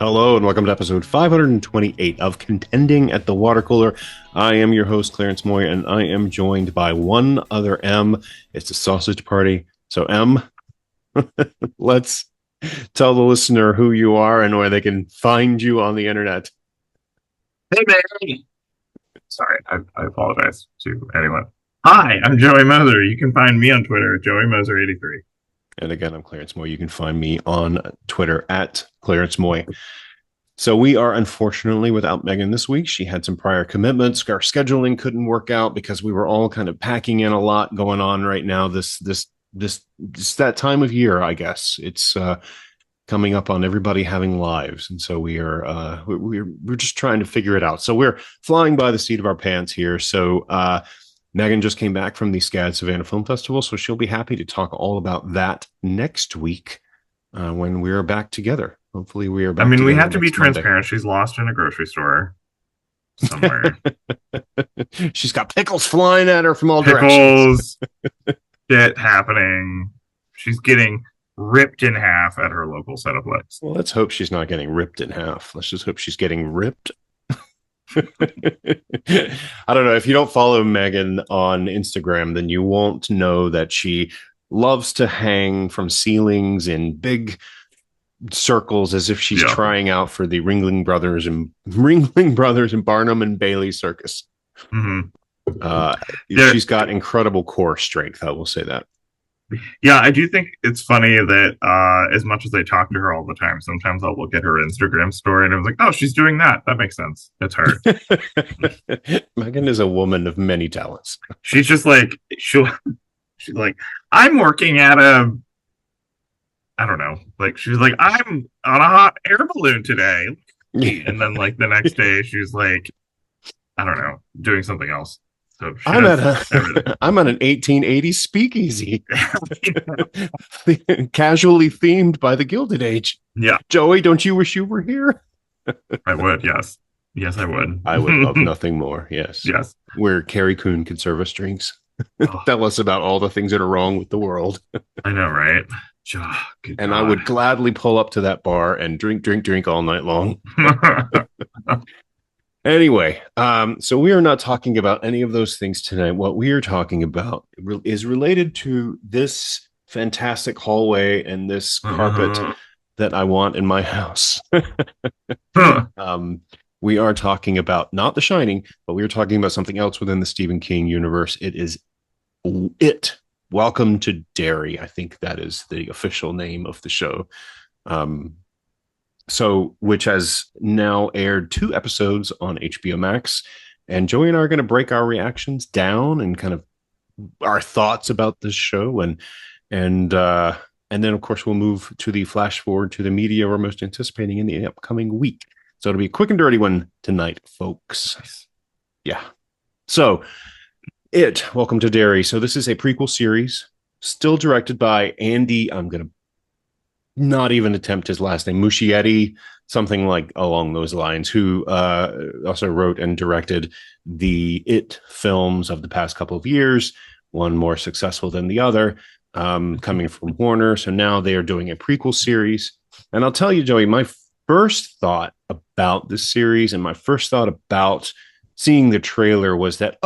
Hello and welcome to episode 528 of Contending at the Water Cooler. I am your host, Clarence Moy, and I am joined by one other M. It's a sausage party. So, M, let's tell the listener who you are and where they can find you on the internet. Hey, Mary. Sorry, I apologize to anyone. Hi, I'm Joey Moser. You can find me on Twitter at JoeyMoser83. And again, I'm Clarence Moy. You can find me on Twitter at Clarence Moy. So we are unfortunately without Megan this week. She had some prior commitments. Our scheduling couldn't work out because we were all kind of packing in a lot going on right now. This that time of year, I guess. It's coming up on everybody having lives, and so we're just trying to figure it out. So we're flying by the seat of our pants here. So Megan just came back from the SCAD Savannah Film Festival, so she'll be happy to talk all about that next week when we're back together. Hopefully we are back. I mean, we have to be transparent. Monday. She's lost in a grocery store somewhere. She's got pickles flying at her from all directions. Shit happening. She's getting ripped in half at her local setup lights. Well, let's hope she's not getting ripped in half. Let's just hope she's getting ripped. I don't know. If you don't follow Megan on Instagram, then you won't know that she loves to hang from ceilings in big circles as if she's trying out for the Ringling Brothers and Barnum and Bailey Circus. Mm-hmm. She's got incredible core strength. I will say that. Yeah, I do think it's funny that as much as I talk to her all the time, sometimes I'll look at her Instagram story and I was like, oh, she's doing that. That makes sense. It's her. Megan is a woman of many talents. She's just like, she's like, I'm working at I don't know. Like, she's like, I'm on a hot air balloon today. And then, like, the next day, she's like, I don't know, doing something else. So I'm at an 1880s speakeasy, casually themed by the Gilded Age. Yeah, Joey, don't you wish you were here? I would. Yes, I would. I would love nothing more. Yes, where Carrie Coon could serve us drinks, tell us about all the things that are wrong with the world. I know, right? And I would gladly pull up to that bar and drink all night long. Anyway, so we are not talking about any of those things tonight. What we are talking about is related to this fantastic hallway and this carpet that I want in my house. We are talking about not The Shining, but we are talking about something else within the Stephen King universe. It is It. Welcome to Derry. I think that is the official name of the show. Which has now aired 2 episodes on HBO MAX, and Joey and I are going to break our reactions down and kind of our thoughts about this show, and then of course we'll move to the flash forward to the media we're most anticipating in the upcoming week. So it'll be a quick and dirty one tonight, folks. Nice. Yeah. So Welcome to Derry. So this is a prequel series, still directed by Andy. I'm going to not even attempt his last name, Muschietti, something like along those lines, who also wrote and directed the It films of the past couple of years, one more successful than the other, coming from Warner. So now they are doing a prequel series. And I'll tell you, Joey, my first thought about this series and my first thought about seeing the trailer was that,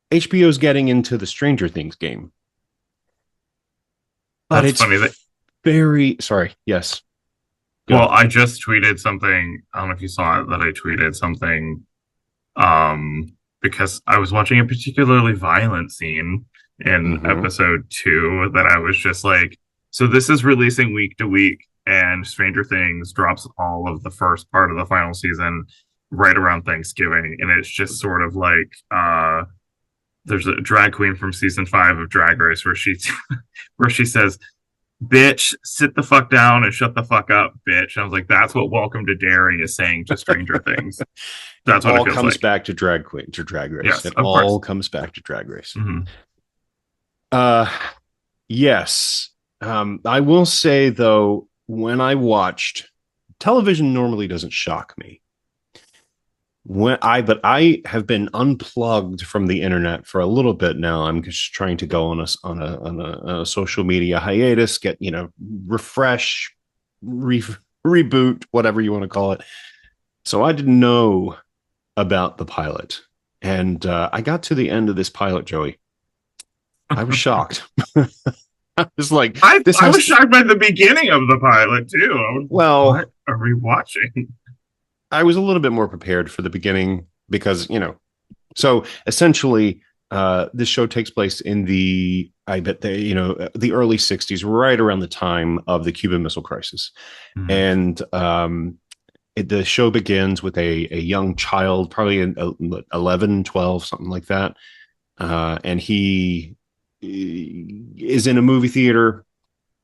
HBO's getting into the Stranger Things game. But That's funny that sorry. Yes. Well, I just tweeted something. I don't know if you saw it, that I tweeted something because I was watching a particularly violent scene in episode 2 that I was just like, so this is releasing week to week, and Stranger Things drops all of the first part of the final season right around Thanksgiving. And it's just sort of like, there's a drag queen from season 5 of Drag Race where she says, bitch, sit the fuck down and shut the fuck up, bitch. And I was like, that's what Welcome to Derry is saying to Stranger Things. That's what it feels comes like. Back to Drag Race. Yes, it all comes back to Drag Race. Yes. I will say, though, when I watched, television normally doesn't shock me. But I have been unplugged from the internet for a little bit now. I'm just trying to go on a social media hiatus, get refresh, reboot, whatever you want to call it. So I didn't know about the pilot. And I got to the end of this pilot, Joey. I was shocked. I was like, this I has was to, shocked by the beginning of the pilot too. I was like, well, what are we watching? I was a little bit more prepared for the beginning because, so essentially, this show takes place in I bet the early 60s, right around the time of the Cuban Missile Crisis. Mm, And the show begins with a young child, probably in 11, 12, something like that. And he is in a movie theater.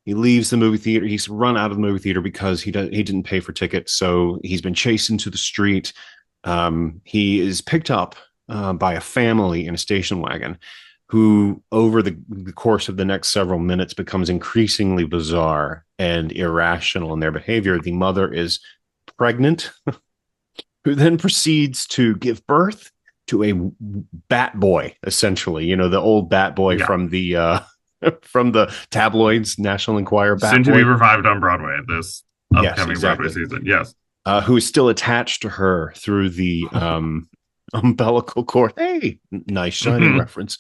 He leaves the movie theater. He's run out of the movie theater because he didn't pay for tickets. So he's been chased into the street. He is picked up by a family in a station wagon who, over the course of the next several minutes, becomes increasingly bizarre and irrational in their behavior. The mother is pregnant, who then proceeds to give birth to a bat boy, essentially, the old bat boy yeah. from the from the tabloids, National Enquirer bat Soon to be boy. revived on Broadway this Yes, upcoming Broadway exactly. season. Yes. Who is still attached to her through the umbilical cord. Hey, nice Shining Mhm. reference.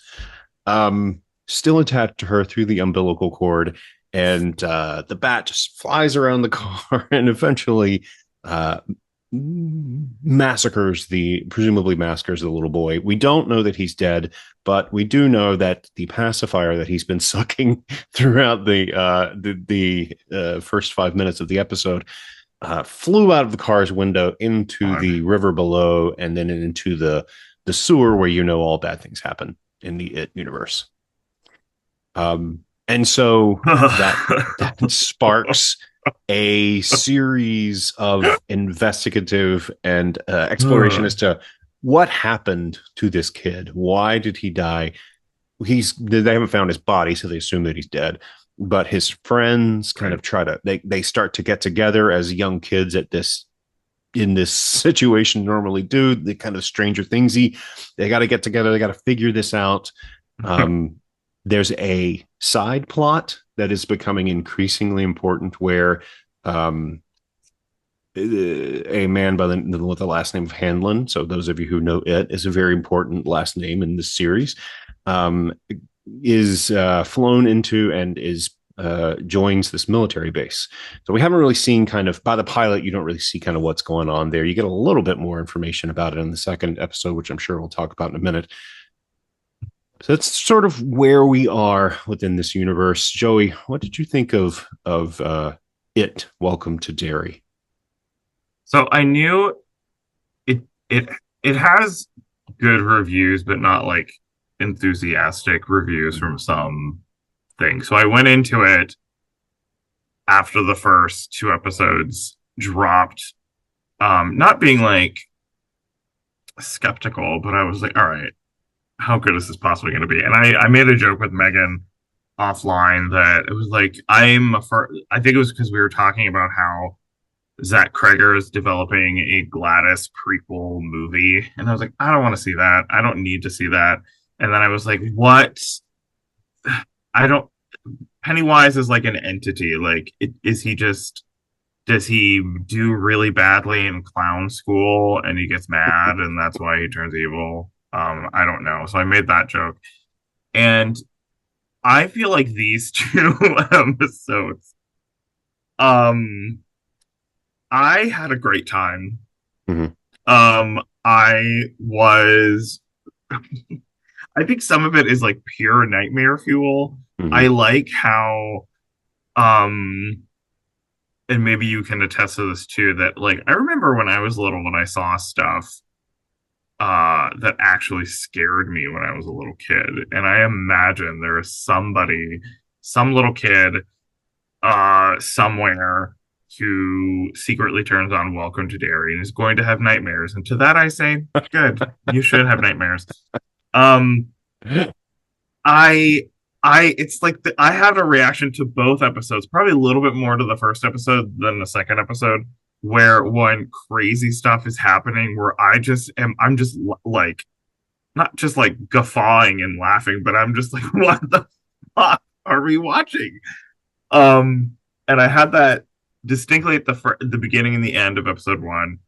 Still attached to her through the umbilical cord, and the bat just flies around the car and eventually uh, presumably massacres the little boy. We don't know that he's dead, but we do know that the pacifier that he's been sucking throughout the first 5 minutes of the episode flew out of the car's window into God. the river below, and then into the sewer where all bad things happen in the It universe. And so that sparks a series of investigative and exploration as to what happened to this kid. Why did he die? They haven't found his body, so they assume that he's dead. But his friends kind Right. of they start to get together as young kids at this in this situation normally do. The kind of stranger thingsy. They got to get together. They got to figure this out. Um, there's a side plot that is becoming increasingly important where um, a man with the last name of Hanlon. So those of you who know it is a very important last name in this series. Um, is flown into and is joins this military base. So we haven't really seen kind of by the pilot. You don't really see kind of what's going on there. You get a little bit more information about it in the second episode, which I'm sure we'll talk about in a minute. So that's sort of where we are within this universe. Joey, what did you think of it? Welcome to Derry. So I knew it it it has good reviews, but not like enthusiastic reviews from some things. So I went into it after the first two episodes dropped, not being like skeptical, but I was like, all right, how good is this possibly going to be? And I made a joke with Megan offline that it was like I think it was because we were talking about how Zach Kreger is developing a Gladys prequel movie, and I was like, I don't want to see that. I don't need to see that. And then I was like, what? I don't. Pennywise is like an entity. Like, is he just? Does he do really badly in clown school and he gets mad and that's why he turns evil? I don't know. So I made that joke, and I feel like these two episodes, um, I had a great time. Mm-hmm. I was, I think some of it is like pure nightmare fuel. Mm-hmm. I like how, um, and maybe you can attest to this too, that like, I remember when I was little, when I saw stuff, that actually scared me when I was a little kid. And I imagine there is somebody, some little kid, somewhere who secretly turns on Welcome to Derry and is going to have nightmares. And to that I say, good. You should have nightmares. Um I it's like I have a reaction to both episodes, probably a little bit more to the first episode than the second episode, where when crazy stuff is happening where I'm just like not just like guffawing and laughing, but I'm just like, what the fuck are we watching? And I had that. distinctly at the beginning and the end of episode one.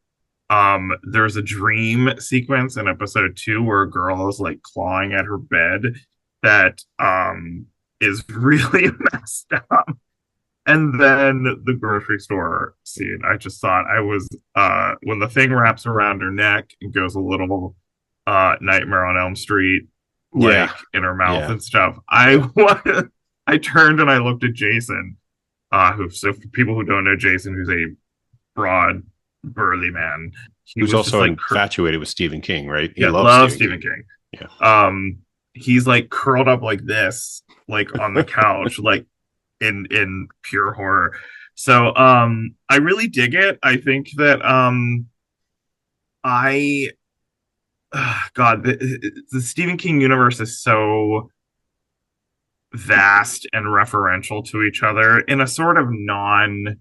There's a dream sequence in episode two where a girl is like clawing at her bed that is really messed up. And then the grocery store scene, I just thought I was when the thing wraps around her neck and goes a little Nightmare on Elm Street Yeah, like in her mouth yeah, and stuff. yeah. I turned and I looked at Jason, who, so for people who don't know Jason, who's a broad, burly man, he Who's was just also like infatuated with Stephen King, right? He yeah, loves love Stephen Stephen King. King. Yeah. He's like curled up like this, like on the couch, like in pure horror. So I really dig it. I think that I God, the Stephen King universe is so vast and referential to each other in a sort of I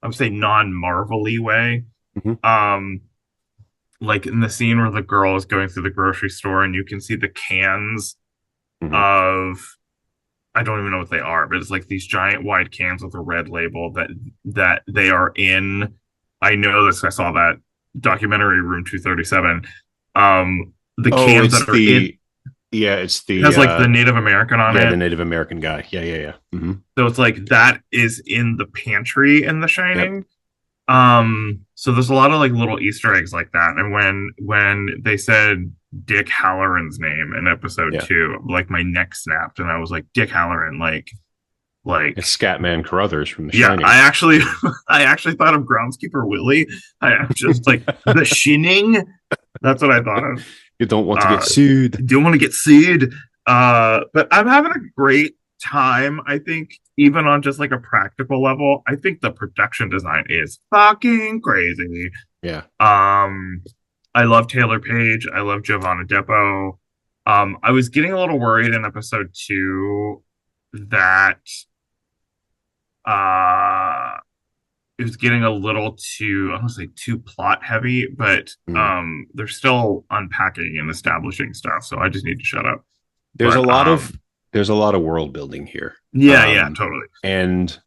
would say non-marvelly way. Hmm. Um like in the scene where the girl is going through the grocery store and you can see the cans Hmm. of I don't even know what they are, but it's like these giant wide cans with a red label that they are in. I know this. I saw that documentary Room 237. The Oh, cans it's that are in the yeah, it's it the has like the Native American on yeah, the it. Native American guy. Yeah, yeah, yeah. Hmm. So it's like that is in the pantry in The Yep. Shining. So there's a lot of like little Easter eggs like that. And when they said Dick Halloran's name in episode Yeah. two, like my neck snapped and I was like, Dick Halloran, like It's Scatman Carruthers from The yeah, Shining. I actually I actually thought of Groundskeeper Willie. I am just like the shinning. That's what I thought of. You don't want to get Uh sued. don't want to get sued. But I'm having a great time. I think even on just like a practical level, I think the production design is fucking crazy. Yeah. Um I love Taylor Page. I love Giovanna Depo. I was getting a little worried in episode two that uh it was getting a little too, I don't want to say too plot heavy, but Mm. they're still unpacking and establishing stuff, so I just need to shut up. There's a But lot of there's a lot of world building here. yeah, yeah, totally. And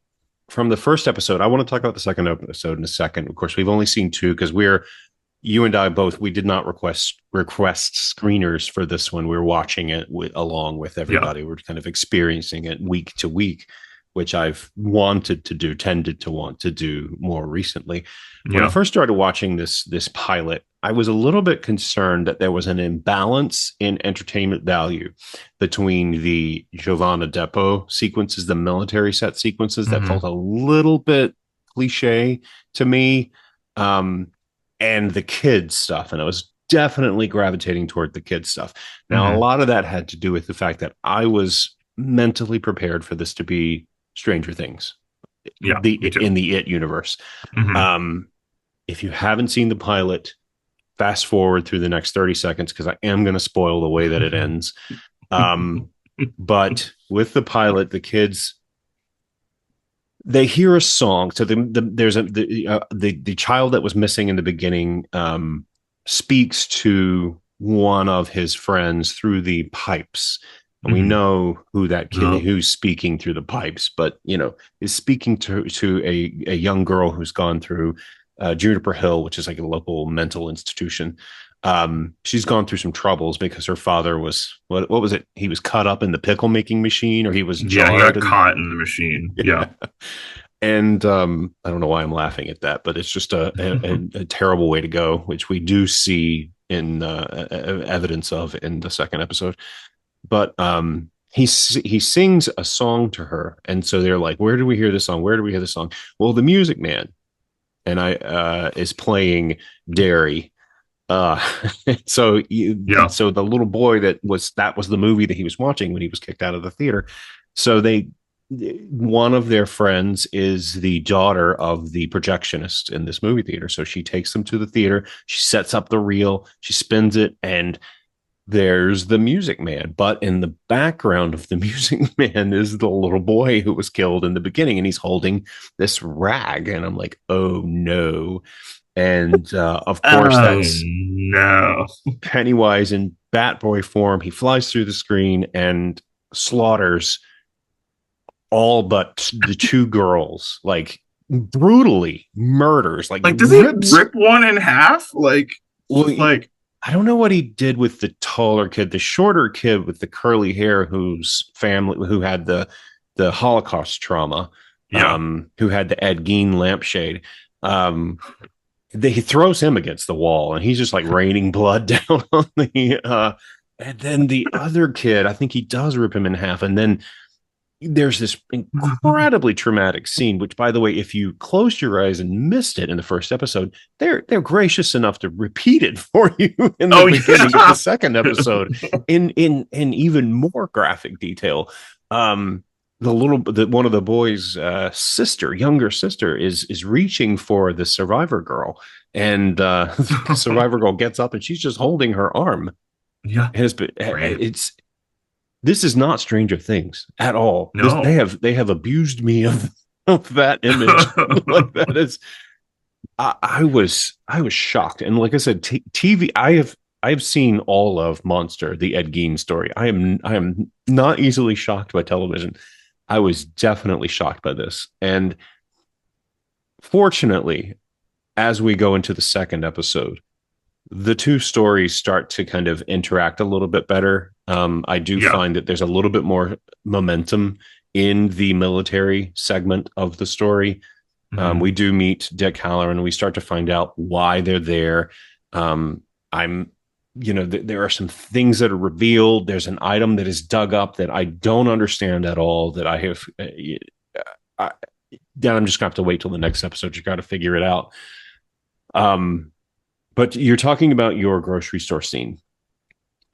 from the first episode, I want to talk about the second episode in a second. Of course, we've only seen two because you and I both, we did not request screeners for this one. We're watching it along with Yeah. everybody. We're kind of experiencing it week to week, which I've wanted to do, tended to want to do more recently. When I Yeah. first started watching this pilot, I was a little bit concerned that there was an imbalance in entertainment value between the Giovanna Depo sequences, the military set sequences that felt Hmm. a little bit cliche to me. And the kids stuff. And I was definitely gravitating toward the kids stuff. Now, a Hmm. lot of that had to do with the fact that I was mentally prepared for this to be Stranger Things, Yeah, me too. in the It universe. Hmm. Um, if you haven't seen the pilot, fast forward through the next 30 seconds because I am going to spoil the way that it ends. Um, but with the pilot, the kids they hear a song. So there's the child that was missing in the beginning speaks to one of his friends through the pipes. And we Hmm. know who that kid Yeah. who's speaking through the pipes, but is speaking to a young girl who's gone through Juniper Hill, which is like a local mental institution. She's gone through some troubles because her father was what was it? He was cut up in the pickle making machine, or he was Yeah, he jarred got and caught in the machine. Yeah. and I don't know why I'm laughing at that, but it's just a terrible way to go, which we do see in evidence of in the second episode. But he sings a song to her, and so they're like, "Where do we hear this song? Where do we hear this song?" Well, the Music Man and I is playing Derry. Uh, Yeah. so the little boy that was the movie that he was watching when he was kicked out of the theater. So one of their friends is the daughter of the projectionist in this movie theater. So she takes them to the theater. She sets up the reel. She spins it, and there's the Music Man. But in the background of the Music Man is the little boy who was killed in the beginning, and he's holding this rag. And I'm like, oh no. And of course, Oh that's no. Pennywise in Bat Boy form. He flies through the screen and slaughters all but the two girls, like brutally murders, like Like, does he rips. rip one in half? Like, Well, just like, I don't know what he did with the taller kid, the shorter kid with the curly hair, whose family who had the Holocaust trauma, yeah. who had the Ed Gein lampshade. Um, he throws him against the wall, and he's just like raining blood down on the. And then the other kid, I think he does rip him in half, and then there's this incredibly traumatic scene, which, by the way, if you closed your eyes and missed it in the first episode, they're gracious enough to repeat it for you in the Oh, beginning of yeah. the second episode in even more graphic detail. One of the boys' younger sister, is reaching for the survivor girl, and the survivor girl gets up and she's just holding her arm. Yeah. And Great. it's this is not Stranger Things at all. This No. they have abused me of that image. Like that is, I was shocked, and like I said, TV. I have seen all of Monster, the Ed Gein story. I am not easily shocked by television. I was definitely shocked by this, and fortunately, as we go into the second episode, the two stories start to kind of interact a little bit better. I do Yeah. find that there's a little bit more momentum in the military segment of the story. We Mhm. do meet Dick Halloran, and we start to find out why they're there. I'm, there are some things that are revealed. There's an item that is dug up that I don't understand at all. That I have, I, then I'm just gonna have to wait till the next episode to try to figure it out. Um, but you're talking about your grocery store scene.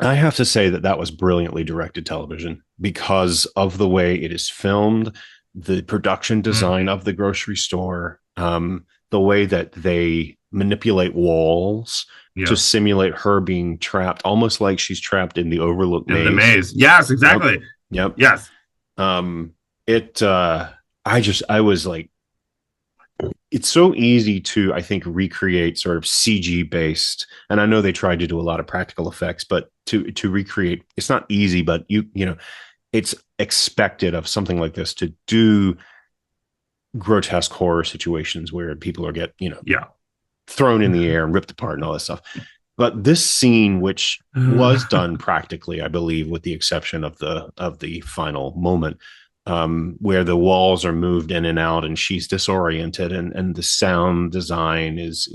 I have to say that that was brilliantly directed television because of the way it is filmed, the production Mm. design of the grocery store, the way that they manipulate walls to Yeah. simulate her being trapped, almost like she's trapped in the Overlook In the maze. maze. Yes, Yep. exactly. Yep. Yes. Um, it, I was like, it's so easy to, I think, recreate sort of CG based, and I know they tried to do a lot of practical effects, but to recreate, it's not easy, but it's expected of something like this to do grotesque horror situations where people are Yeah. thrown in the air and ripped apart and all that stuff. But this scene, which was done practically, I believe, with the exception of the final moment, where the walls are moved in and out and she's disoriented, and the sound design is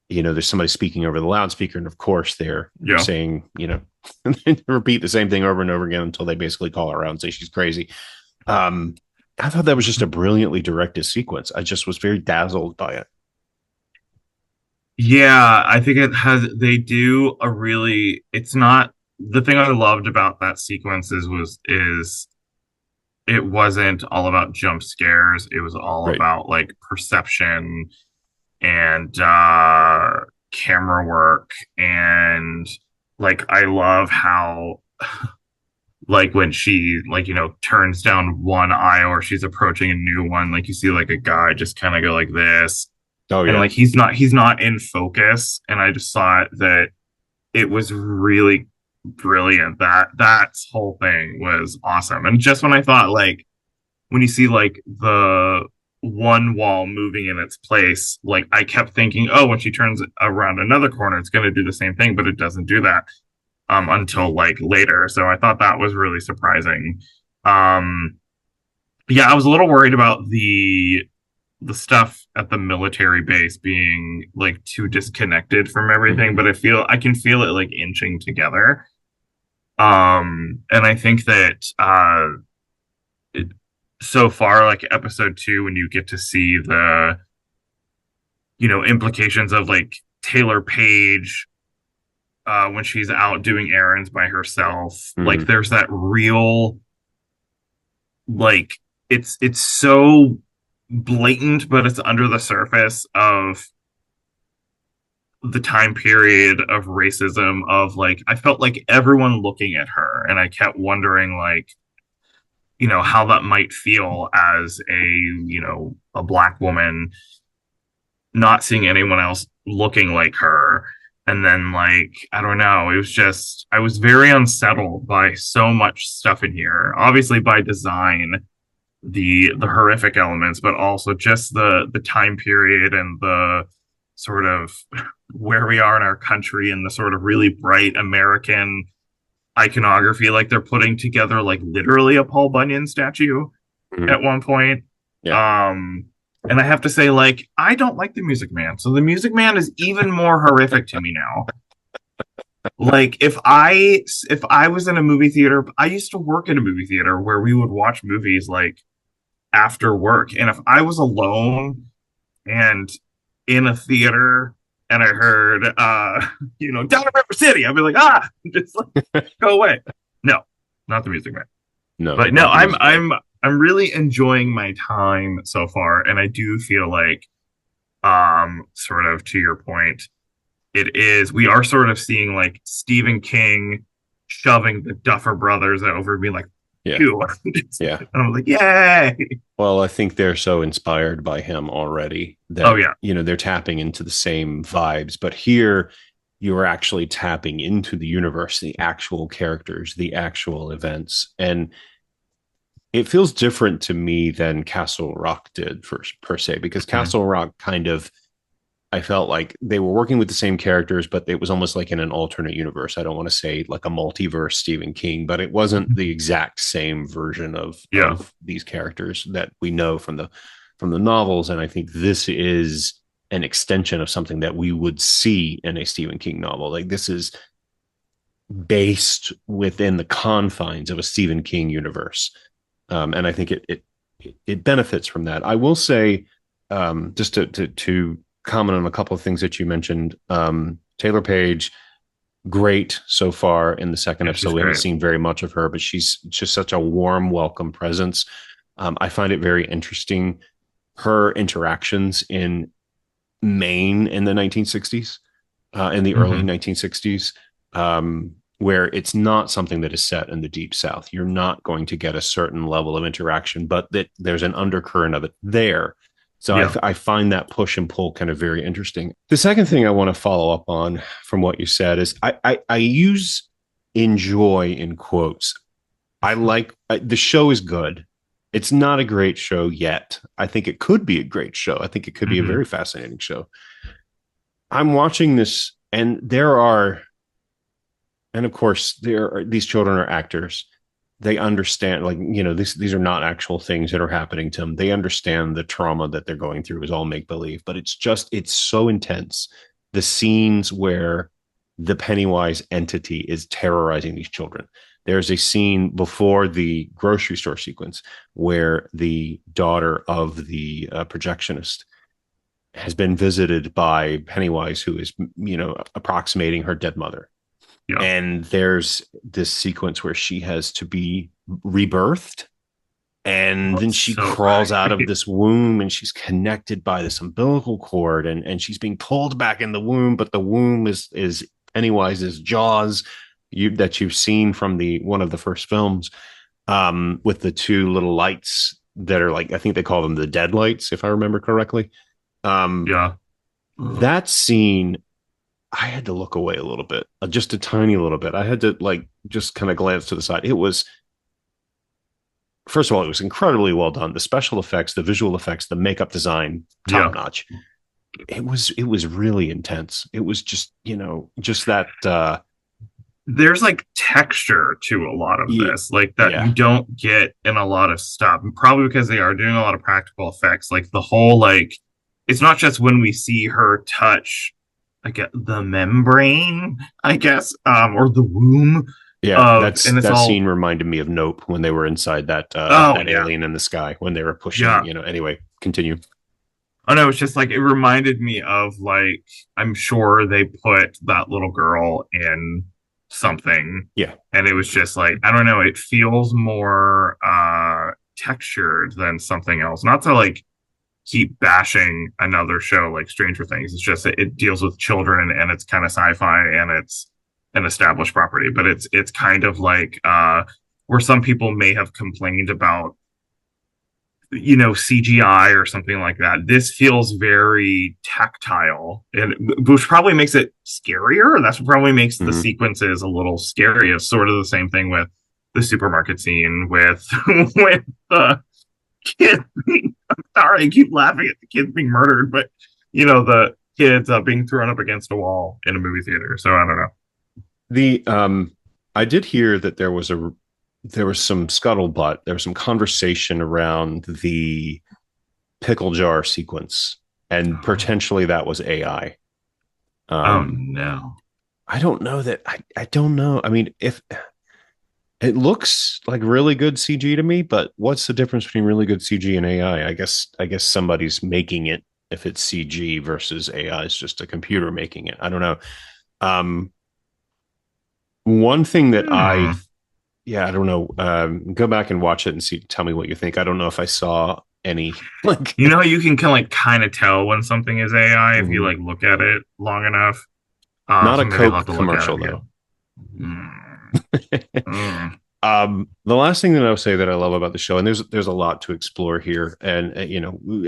there's somebody speaking over the loudspeaker, and of course they're Yeah. saying, repeat the same thing over and over again until they basically call her out and say she's crazy. um I thought that was just a brilliantly directed sequence. I just was very dazzled by it. Yeah, I think they do a really, it's not, the thing I loved about that sequence is it wasn't all about jump scares. It was all Right. about like perception and camera work. And like, I love how, like, when she, like, turns down one aisle or she's approaching a new one, like, you see, like, a guy just kind of go like this. Oh And yeah. like, he's not in focus. And I just thought that it was really brilliant. That whole thing was awesome. And just when I thought, like, when you see like the one wall moving in its place, like I kept thinking, oh, when she turns around another corner, it's going to do the same thing, but it doesn't do that until like later. So I thought that was really surprising. Um, yeah, I was a little worried about the stuff at the military base being like too disconnected from everything, Mm-hmm. but I can feel it like inching together. And I think that it, so far, like episode two, when you get to see the implications of like Taylor Page when she's out doing errands by herself, like Mm-hmm. there's that real like it's so blatant, but it's under the surface of the time period of racism of like I felt like everyone looking at her and I kept wondering like how that might feel as a black woman not seeing anyone else looking like her. And then like I don't know, it was just I was very unsettled by so much stuff in here, obviously by design, the horrific elements, but also just the time period and the sort of where we are in our country and the sort of really bright American iconography. Like they're putting together like literally a Paul Bunyan statue Mhm. at one point. Yeah. Um, and I have to say, like, I don't like the Music Man, so the Music Man is even more horrific to me now. Like if I was in a movie theater, I used to work in a movie theater where we would watch movies like after work, and if I was alone and in a theater and I heard down in River City, I'd be like, just like go away. No, not the Music Man. No, But no, not the I'm music man. I'm I'm really enjoying my time so far, and I do feel like, sort of to your point, we are sort of seeing like Stephen King shoving the Duffer Brothers over, being like, Yeah. you, Yeah. and I'm like, yay! Well, I think they're so inspired by him already Oh that, yeah, they're tapping into the same vibes. But here, you are actually tapping into the universe, the actual characters, the actual events. And it feels different to me than Castle Rock did, per se, because mm-hmm. Castle Rock kind of, I felt like they were working with the same characters, but it was almost like in an alternate universe. I don't want to say like a multiverse Stephen King, but it wasn't the exact same version of Yeah, these characters that we know from the novels. And I think this is an extension of something that we would see in a Stephen King novel. Like this is based within the confines of a Stephen King universe, and I think it benefits from that. I will say, just to comment on a couple of things that you mentioned. Taylor Page, great so far in the second yeah, episode. she's We haven't great. seen very much of her, but she's just such a warm, welcome presence. I find it very interesting, her interactions in Maine in the 1960s, in the early Mm-hmm. 1960s, where it's not something that is set in the deep South. You're not going to get a certain level of interaction, but that there's an undercurrent of it there. So Yeah, I find that push and pull kind of very interesting. The second thing I want to follow up on from what you said is I use enjoy in quotes. The show is good. It's not a great show yet. I think it could be a great show. I think it could be a mm-hmm. very fascinating show. I'm watching this, and there are, and of course, there are, these children are actors. They understand, like, these are not actual things that are happening to them. They understand the trauma that they're going through is all make believe, but it's so intense. The scenes where the Pennywise entity is terrorizing these children. There's a scene before the grocery store sequence where the daughter of the projectionist has been visited by Pennywise, who is, approximating her dead mother. Yeah. And there's this sequence where she has to be rebirthed. And then That's she so crawls out of great. this womb and she's connected by this umbilical cord, and she's being pulled back in the womb, but the womb is Pennywise's jaws, that you've seen from the one of the first films, with the two little lights that are like, I think they call them the dead lights, if I remember correctly. Um, Yeah. that scene, I had to look away a little bit, just a tiny little bit. I had to like just kind of glance to the side. It was, first of all, it was incredibly well done. The special effects, the visual effects, the makeup design, top Yeah. notch. It was really intense. It was just, just that. There's like texture to a lot of this, like that you Yeah. don't get in a lot of stuff. Probably because they are doing a lot of practical effects. Like the whole like, it's not just when we see her touch like the membrane, I guess, or the womb Yeah, of, that's and it's that all, scene reminded me of Nope when they were inside oh that yeah, alien in the sky when they were pushing. yeah. Anyway, continue. Oh no, it's just like it reminded me of like, I'm sure they put that little girl in something, Yeah. and it was just like, I don't know, it feels more textured than something else. Not to like keep bashing another show like Stranger Things. It's just that it deals with children and it's kind of sci-fi and it's an established property, but it's kind of like where some people may have complained about, CGI or something like that. This feels very tactile, and which probably makes it scarier. That's what probably makes the Mm-hmm. sequences a little scary. It's sort of the same thing with the supermarket scene with with kid I'm sorry, I keep laughing at the kids being murdered, but the kids being thrown up against a wall in a movie theater. So I don't know. The I did hear that there was some scuttlebutt, there was some conversation around the pickle jar sequence, and potentially that was AI. Oh Um, no. I don't know that I don't know. I mean, if it looks like really good CG to me, but what's the difference between really good CG and AI? I guess somebody's making it if it's CG versus AI is just a computer making it. I don't know. Um, one thing that I Hmm. yeah, I don't know. Go back and watch it and see. Tell me what you think. I don't know if I saw any like You can kind of tell when something is AI if you like look at it long enough. not So a maybe I'll have Coke to look at it commercial again. though. Mm. Mm. The last thing that I'll say that I love about the show, and there's a lot to explore here, and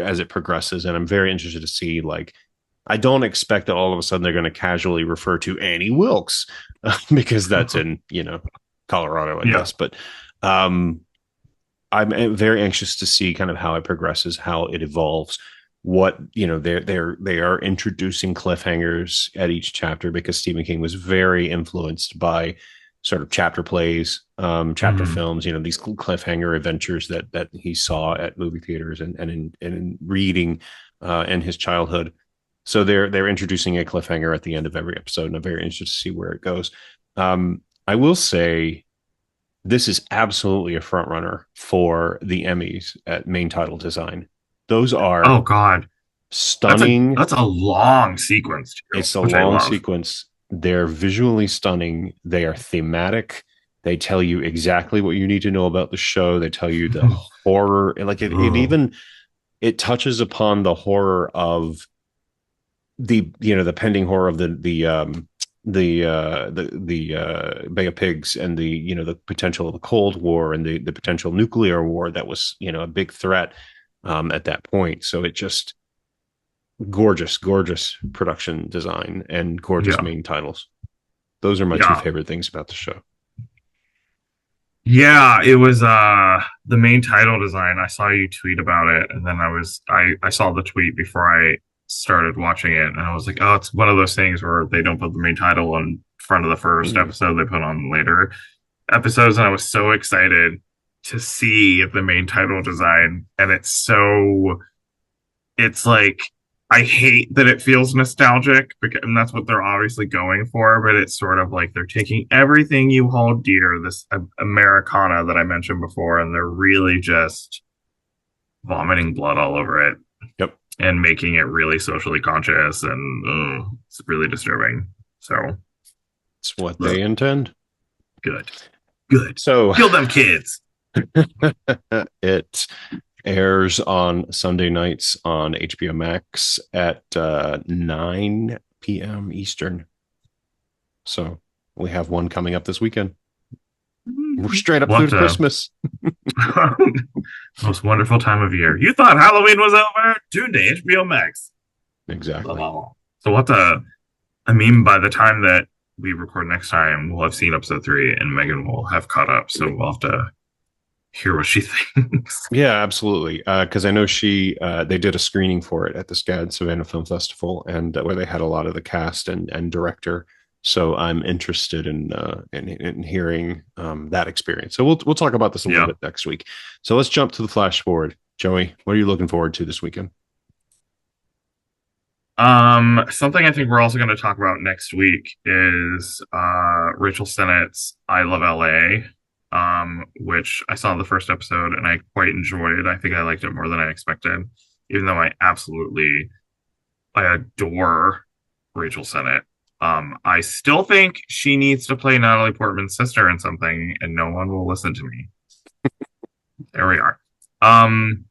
as it progresses, and I'm very interested to see. Like, I don't expect that all of a sudden they're going to casually refer to Annie Wilkes because that's in Colorado, I Yeah. guess. But um, I'm very anxious to see kind of how it progresses, how it evolves. What they are introducing cliffhangers at each chapter because Stephen King was very influenced by sort of chapter plays, chapter Mm. films. These cliffhanger adventures that he saw at movie theaters and in reading in his childhood. So they're introducing a cliffhanger at the end of every episode, and I'm very interested to see where it goes. I will say this is absolutely a front runner for the Emmys at main title design. Those Oh are God. stunning. That's a long sequence too, It's a which I long love. sequence. They're visually stunning. They are thematic. They tell you exactly what you need to know about the show. They tell you the horror. Like it Oh. even it touches upon the horror of the pending horror of the Bay of Pigs and the potential of the Cold War and the potential nuclear war that was a big threat at that point. So it just gorgeous production design and gorgeous Yeah. main titles. Those are my two Yeah. favorite things about the show. Yeah, it was the main title design. I saw you tweet about it, and then I saw the tweet before I started watching it, and I was like, oh, it's one of those things where they don't put the main title in front of the first Mm. episode, they put on later episodes, and I was so excited to see the main title design, and it's like I hate that it feels nostalgic because and that's what they're obviously going for, but it's sort of like they're taking everything you hold dear, this Americana that I mentioned before, and they're really just vomiting blood all over it Yep, and making it really socially conscious, and it's really disturbing. So it's what they ugh, intend. good, good, So kill them kids. it airs on Sunday nights on HBO Max at 9 p.m. Eastern. So we have one coming up this weekend. We're straight up We'll through have to to Christmas. most wonderful time of year. You thought Halloween was over? Tune to HBO Max. Exactly. So we'll have to. I mean, by the time that we record next time, we'll have seen episode 3, and Megan will have caught up. So we'll have to hear what she thinks. Yeah, absolutely. Because I know they did a screening for it at the SCAD Savannah Film Festival, and where they had a lot of the cast and director. So I'm interested in hearing that experience. So we'll talk about this a little Yeah. bit next week. So let's jump to the flash forward. Joey, what are you looking forward to this weekend? Something I think we're also going to talk about next week is Rachel Sennett's "I Love L.A." Which I saw the first episode and I quite enjoyed. I think I liked it more than I expected, even though I adore Rachel Sennett. I still think she needs to play Natalie Portman's sister in something, and no one will listen to me. There we are. Um,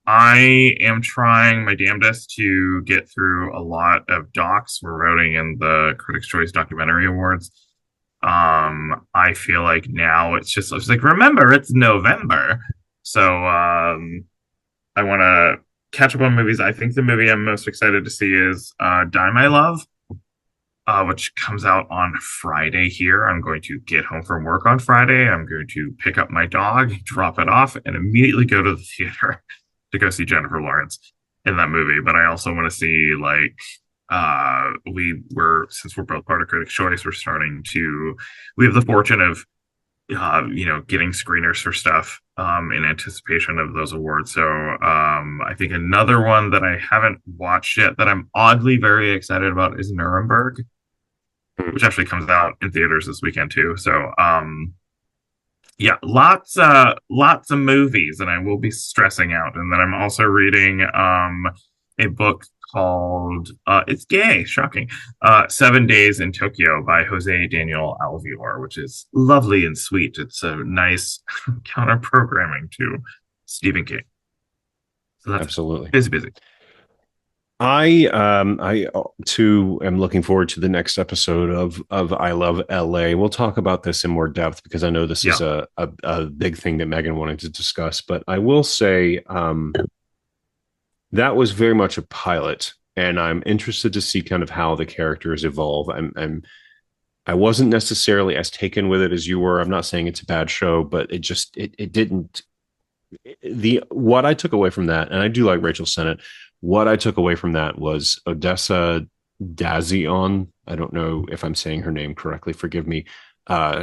I am trying my damnedest to get through a lot of docs. We're voting in the Critics' Choice Documentary Awards. I feel like now it's like, remember, it's November. So I want to catch up on movies. I think the movie I'm most excited to see is Die My Love. which comes out on Friday here. I'm going to get home from work on Friday. I'm going to pick up my dog, drop it off, and immediately go to the theater to go see Jennifer Lawrence in that movie. But I also want to see like we were since we're both part of Critics' Choice, we have the fortune of getting screeners for stuff in anticipation of those awards. So I think another one that I haven't watched yet that I'm oddly very excited about is Nuremberg, which actually comes out in theaters this weekend too. So yeah, lots of movies, and I will be stressing out. And then I'm also reading a book called it's gay, shocking. 7 Days in Tokyo by Jose Daniel Alvior, which is lovely and sweet. It's a nice counter programming to Stephen King. So that's Absolutely. busy. I too am looking forward to the next episode of I Love LA. We'll talk about this in more depth because I know this is Yeah. a big thing that Megan wanted to discuss. But I will say that was very much a pilot, and I'm interested to see kind of how the characters evolve. I wasn't necessarily as taken with it as you were. I'm not saying it's a bad show, but it didn't the what I took away from that, and I do like Rachel Sennett. What I took away from that was Odessa Dazion. I don't know if I'm saying her name correctly. Forgive me.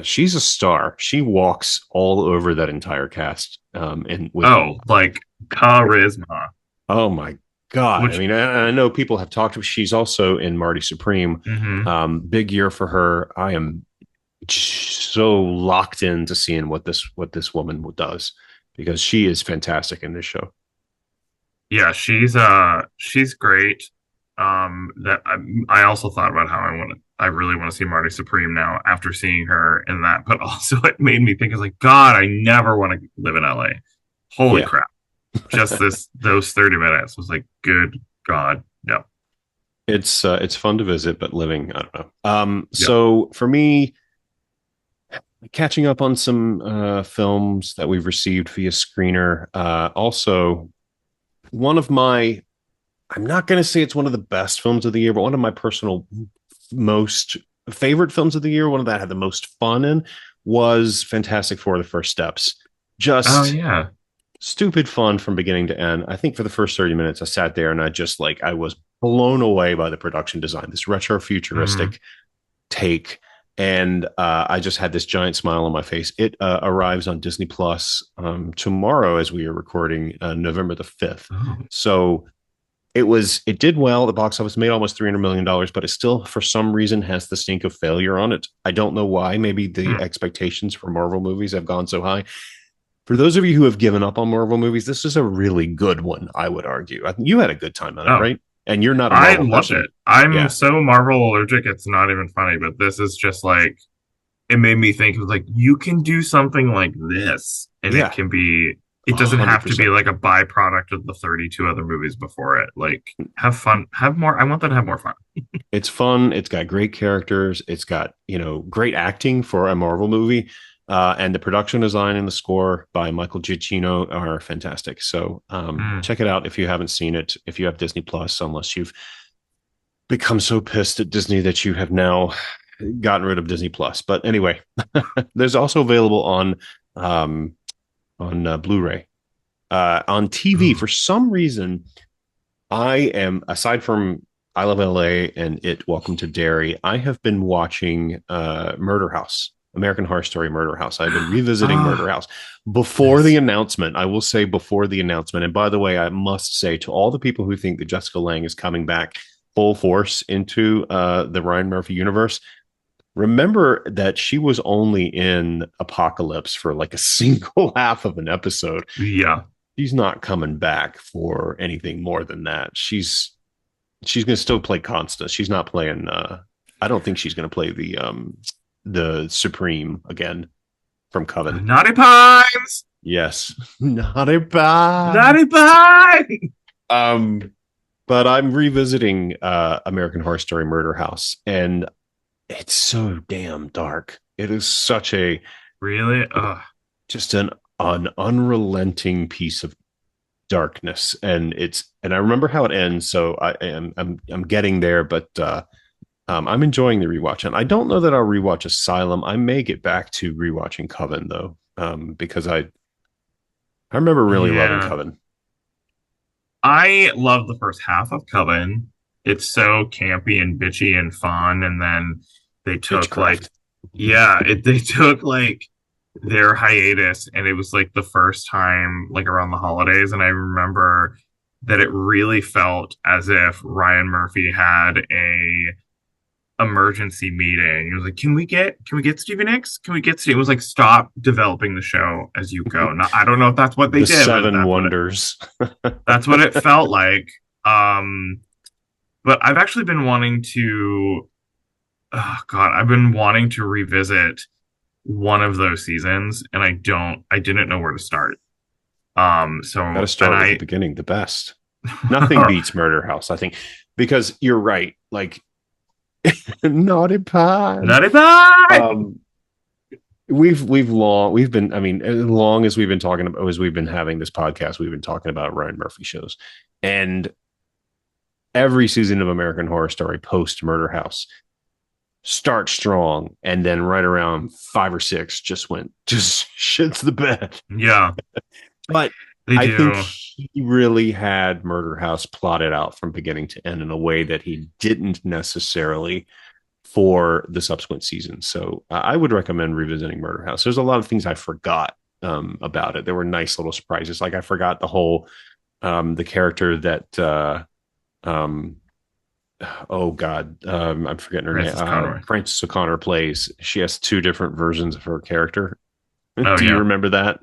She's a star. She walks all over that entire cast. And with Oh, like charisma, oh my god! I which mean, I know people have talked. She's also in Marty Supreme. mhm. Big year for her. I am so locked into seeing what this woman does because she is fantastic in this show. Yeah, she's great. That I also thought about how I really want to see Marty Supreme now after seeing her in that, but also it made me think, it's like, God, I never want to live in LA. Holy Yeah, crap. Just those 30 minutes was like, good God, no. it's fun to visit, but living, I don't know. Yeah. So for me, catching up on some films that we've received via screener. Also, one of my I'm not going to say it's one of the best films of the year, but one of my personal most favorite films of the year, one of that I had the most fun in, was Fantastic Four: The First Steps. Oh Just yeah. stupid fun from beginning to end. I think for the first 30 minutes, I sat there and I was blown away by the production design, this retro Hmm. futuristic take. And I just had this giant smile on my face. It arrives on Disney Plus tomorrow as we are recording, November the 5th. Oh. So it did well. The box office made almost $300 million, but it still, for some reason, has the stink of failure on it. I don't know why. Maybe the Hmm. expectations for Marvel movies have gone so high. For those of you who have given up on Marvel movies, this is a really good one, I would argue. You had a good time on it, Oh, right? And you're not a I Marvel loved person. it. I'm Yeah. so Marvel allergic, it's not even funny, but this is just like, it made me think, it was like, you can do something like this and Yeah. it doesn't have to be 100%. like a byproduct of the 32 other movies before it. Like, have fun, have more. I want them to have more fun. It's fun. It's got great characters. It's got, great acting for a Marvel movie. And the production design and the score by Michael Giacchino are fantastic. So Mm. check it out if you haven't seen it, if you have Disney Plus, unless you've become so pissed at Disney that you have now gotten rid of Disney Plus. But anyway, there's also available um, on Blu-ray. On TV, Ooh. for some reason, I am, aside from I Love LA and Welcome to Derry, I have been watching Murder House, American Horror Story Murder House. I've been revisiting Murder Ah, House before the nice. announcement. I will say before the announcement. And by the way, I must say to all the people who think that Jessica Lange is coming back full force into the Ryan Murphy universe, remember that she was only in Apocalypse for like a single half of an episode. Yeah. She's not coming back for anything more than that. She's going to still play Constance. She's not playing. I don't think she's going to play the Supreme again from Coven. Naughty Pines! Yes, not a bad. Naughty Pine! Um, but I'm revisiting American Horror Story Murder House, and it's so damn dark. It is such a Really? Ugh. just an unrelenting piece of darkness, and I remember how it ends. So I'm getting there, but I'm enjoying the rewatch, and I don't know that I'll rewatch Asylum. I may get back to rewatching Coven though, because I remember really loving Yeah. Coven. I love the first half of Coven. It's so campy and bitchy and fun, and then they took like, Witchcraft. yeah, they took like their hiatus, and it was like the first time like around the holidays, and I remember that it really felt as if Ryan Murphy had a emergency meeting. He was like, "Can we get Stevie Nicks? Can we get Steve?" It was like, "Stop developing the show as you go." Now, I don't know if that's what they The did, but Seven Wonders. that's what it felt like. But I've actually been wanting to. Oh God, I've been wanting to revisit one of those seasons, and I didn't know where to start. So Got to and start with the I, beginning, the best. Nothing beats Murder House, I think, because you're right. Like Naughty Pod. Nutty Pie. Um, we've been, I mean, as long as we've been talking about, as we've been having this podcast, we've been talking about Ryan Murphy shows, and every season of American Horror Story post Murder House start strong, and then right around five or six just shits the bed. Yeah, But they I think do. he really had Murder House plotted out from beginning to end in a way that he didn't necessarily for the subsequent seasons. So I would recommend revisiting Murder House. There's a lot of things I forgot about it. There were nice little surprises. Like I forgot the whole the character that um, oh god, I'm forgetting her name. Francis Conroy. Frances O'Connor plays. She has two different versions of her character. Oh Do you yeah. remember that?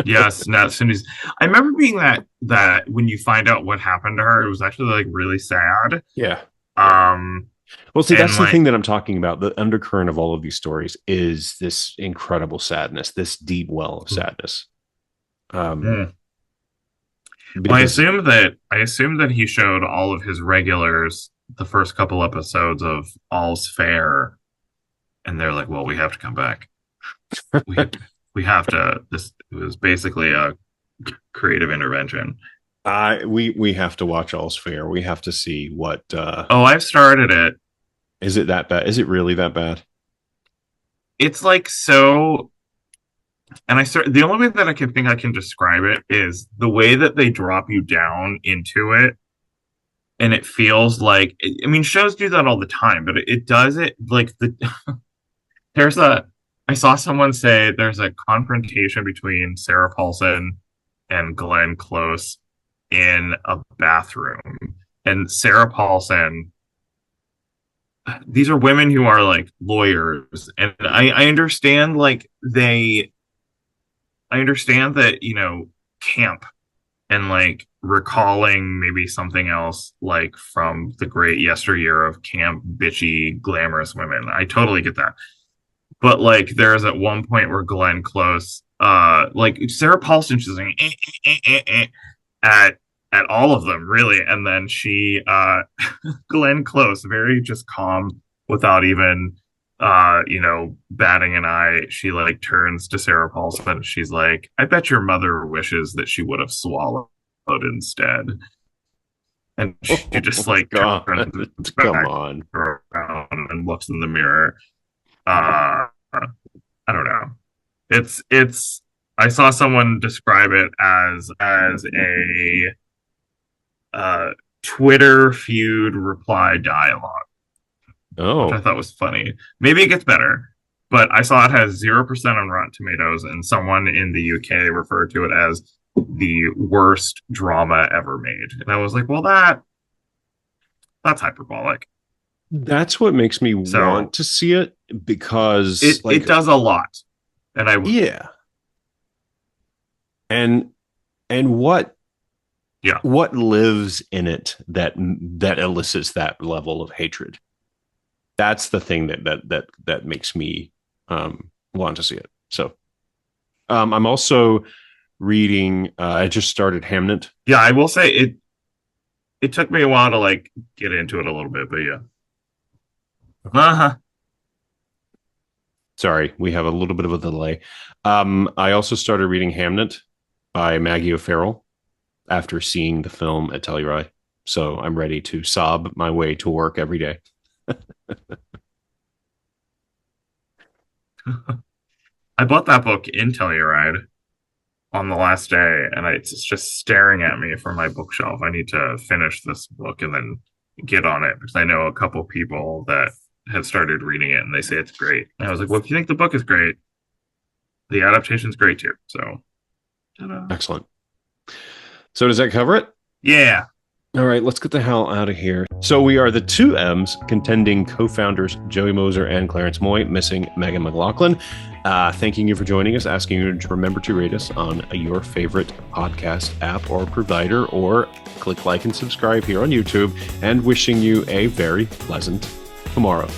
Yes, now as soon as I remember being that when you find out what happened to her, it was actually like really sad. Yeah. Yeah. Um, Well, see, and that's the thing like, that I'm talking about. The undercurrent of all of these stories is this incredible sadness, this deep well of sadness. Um, mm. Well, because I assume that he showed all of his regulars the first couple episodes of All's Fair, and they're like, "Well, we have to come back. We we have to." This it was basically a creative intervention. we have to watch All's Fair. We have to see what Oh, I've started it. is it that bad? Is it really that bad? It's like so and I start the only way that I can think I can describe it is the way that they drop you down into it, and it feels like I mean shows do that all the time, but it does it like the there's a I saw someone say there's a confrontation between Sarah Paulson and Glenn Close in a bathroom, and Sarah Paulson, these are women who are like lawyers, and I understand like they I understand that, camp and like recalling maybe something else like from the great yesteryear of camp, bitchy, glamorous women. I totally get that. But like there's at one point where Glenn Close, like Sarah Paulson, she's like at all of them, really. And then she Glenn Close, very just calm without even batting an eye, she like turns to Sarah Paulson. She's like, I bet your mother wishes that she would have swallowed instead. And she Oh just my like god! turns Come back on. around and looks in the mirror. Uh I don't know. It's I saw someone describe it as a uh Twitter feud reply dialogue, which I Oh, thought was funny. Maybe it gets better, but I saw it has 0% on Rotten Tomatoes, and someone in the UK referred to it as the worst drama ever made. And I was like, well, that's hyperbolic. that's what makes me So want to see it because, it like, does a lot, and yeah, and and yeah. what lives in it that elicits that level of hatred. That's the thing that makes me want to see it. So I'm also reading. I just started Hamnet. Yeah, I will say it took me a while to like get into it a little bit, but yeah. Uh-huh. Sorry, we have a little bit of a delay. I also started reading Hamnet by Maggie O'Farrell after seeing the film at Telluride. So I'm ready to sob my way to work every day. I bought that book in Telluride on the last day, and it's just staring at me from my bookshelf. I need to finish this book and then get on it because I know a couple people that have started reading it and they say it's great. And I was like, well, if you think the book is great, the adaptation's great too. So, ta-da. Excellent. So does that cover it? Yeah. All right, let's get the hell out of here. So we are the two M's contending co-founders Joey Moser and Clarence Moy, missing Megan McLaughlin. Thanking you for joining us, asking you to remember to rate us on your favorite podcast app or provider, or click like and subscribe here on YouTube, and wishing you a very pleasant tomorrow.